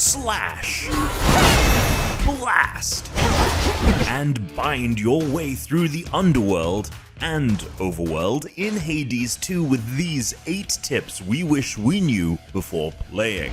slash, blast, and bind your way through the Underworld and Overworld in Hades 2 with these 8 tips we wish we knew before playing.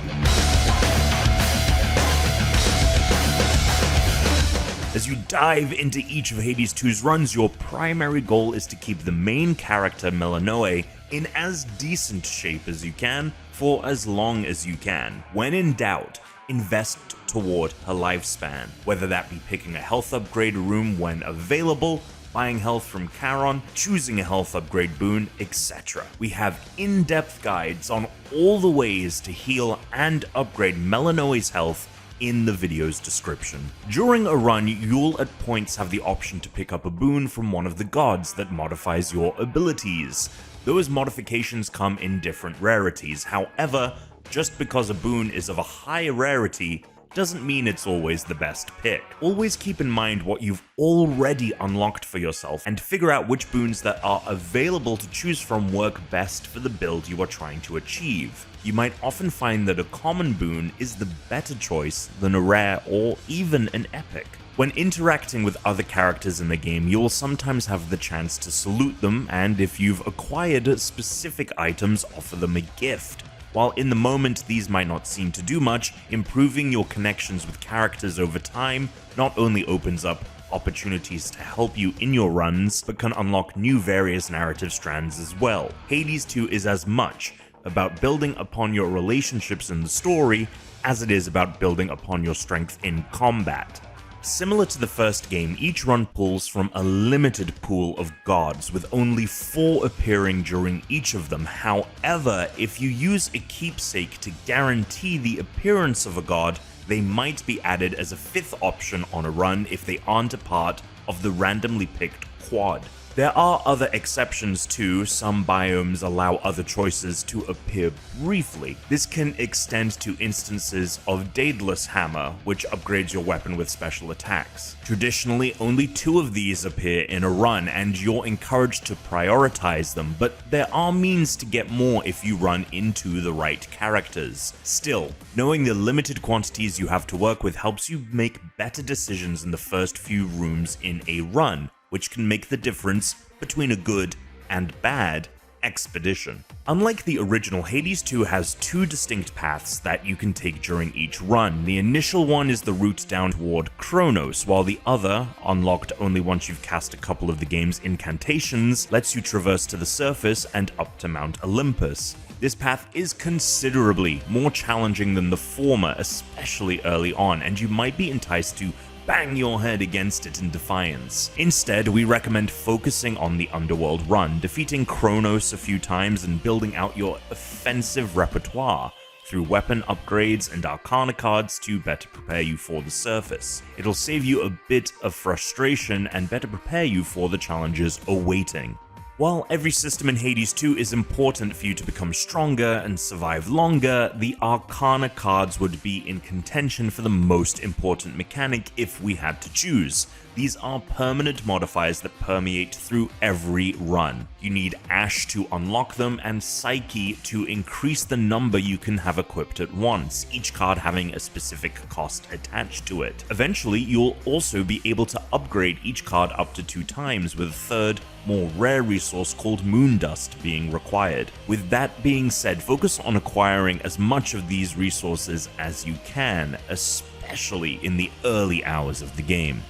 As you dive into each of Hades 2's runs, your primary goal is to keep the main character Melanoe in as decent shape as you can for as long as you can. When in doubt, invest toward her lifespan, whether that be picking a health upgrade room when available, buying health from Charon, choosing a health upgrade boon, etc. We have in-depth guides on all the ways to heal and upgrade Melanoe's health in the video's description. During a run, you'll at points have the option to pick up a boon from one of the gods that modifies your abilities. Those modifications come in different rarities. However, just because a boon is of a high rarity doesn't mean it's always the best pick. Always keep in mind what you've already unlocked for yourself and figure out which boons that are available to choose from work best for the build you are trying to achieve. You might often find that a common boon is the better choice than a rare or even an epic. When interacting with other characters in the game, you'll sometimes have the chance to salute them, and if you've acquired specific items, offer them a gift. While in the moment these might not seem to do much, improving your connections with characters over time not only opens up opportunities to help you in your runs, but can unlock new various narrative strands as well. Hades 2 is as much about building upon your relationships in the story as it is about building upon your strength in combat. Similar to the first game, each run pulls from a limited pool of gods, with only 4 appearing during each of them. However, if you use a keepsake to guarantee the appearance of a god, they might be added as a 5th option on a run if they aren't a part of the randomly picked quad. There are other exceptions too. Some biomes allow other choices to appear briefly. This can extend to instances of Daedalus Hammer, which upgrades your weapon with special attacks. Traditionally, only 2 of these appear in a run, and you're encouraged to prioritize them, but there are means to get more if you run into the right characters. Still, knowing the limited quantities you have to work with helps you make better decisions in the first few rooms in a run, which can make the difference between a good and bad expedition. Unlike the original, Hades 2 has 2 distinct paths that you can take during each run. The initial one is the route down toward Kronos, while the other, unlocked only once you've cast a couple of the game's incantations, lets you traverse to the surface and up to Mount Olympus. This path is considerably more challenging than the former, especially early on, and you might be enticed to bang your head against it in defiance. Instead, we recommend focusing on the Underworld run, defeating Kronos a few times and building out your offensive repertoire through weapon upgrades and Arcana cards to better prepare you for the surface. It'll save you a bit of frustration and better prepare you for the challenges awaiting. While every system in Hades 2 is important for you to become stronger and survive longer, the Arcana cards would be in contention for the most important mechanic if we had to choose. These are permanent modifiers that permeate through every run. You need Ash to unlock them and Psyche to increase the number you can have equipped at once, each card having a specific cost attached to it. Eventually, you'll also be able to upgrade each card up to 2 times, with a third, more rare resource called Moondust being required. With that being said, focus on acquiring as much of these resources as you can, especially in the early hours of the game.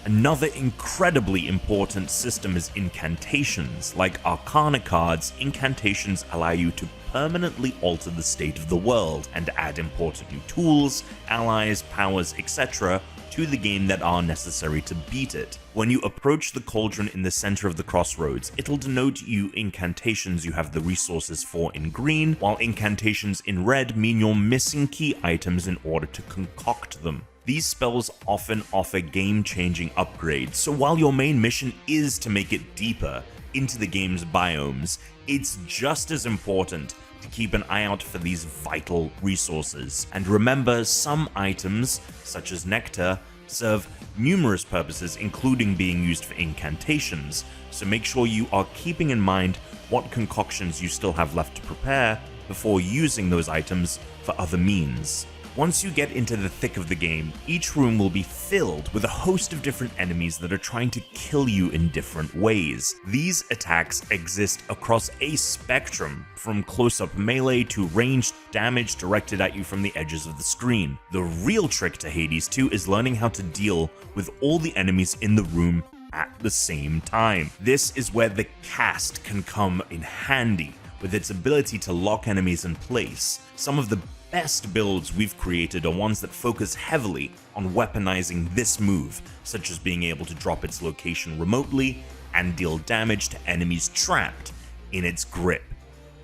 Another incredibly important system is incantations. Like Arcana cards, incantations allow you to permanently alter the state of the world and add important new tools, allies, powers, etc. to the game that are necessary to beat it. When you approach the cauldron in the center of the crossroads, it'll denote you incantations you have the resources for in green, while incantations in red mean you're missing key items in order to concoct them. These spells often offer game-changing upgrades, so while your main mission is to make it deeper into the game's biomes, it's just as important to keep an eye out for these vital resources. And remember, some items, such as nectar, serve numerous purposes, including being used for incantations, so make sure you are keeping in mind what concoctions you still have left to prepare before using those items for other means. Once you get into the thick of the game, each room will be filled with a host of different enemies that are trying to kill you in different ways. These attacks exist across a spectrum, from close-up melee to ranged damage directed at you from the edges of the screen. The real trick to Hades 2 is learning how to deal with all the enemies in the room at the same time. This is where the cast can come in handy, with its ability to lock enemies in place. Some of the best builds we've created are ones that focus heavily on weaponizing this move, such as being able to drop its location remotely and deal damage to enemies trapped in its grip.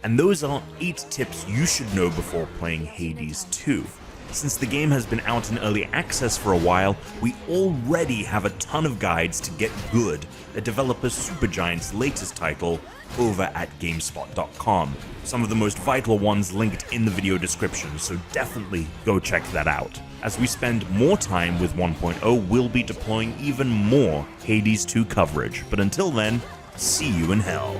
And those are 8 tips you should know before playing Hades 2. Since the game has been out in early access for a while, we already have a ton of guides to get good at developer Supergiant's latest title over at GameSpot.com. Some of the most vital ones linked in the video description, so definitely go check that out. As we spend more time with 1.0, we'll be deploying even more Hades 2 coverage, but until then, see you in hell.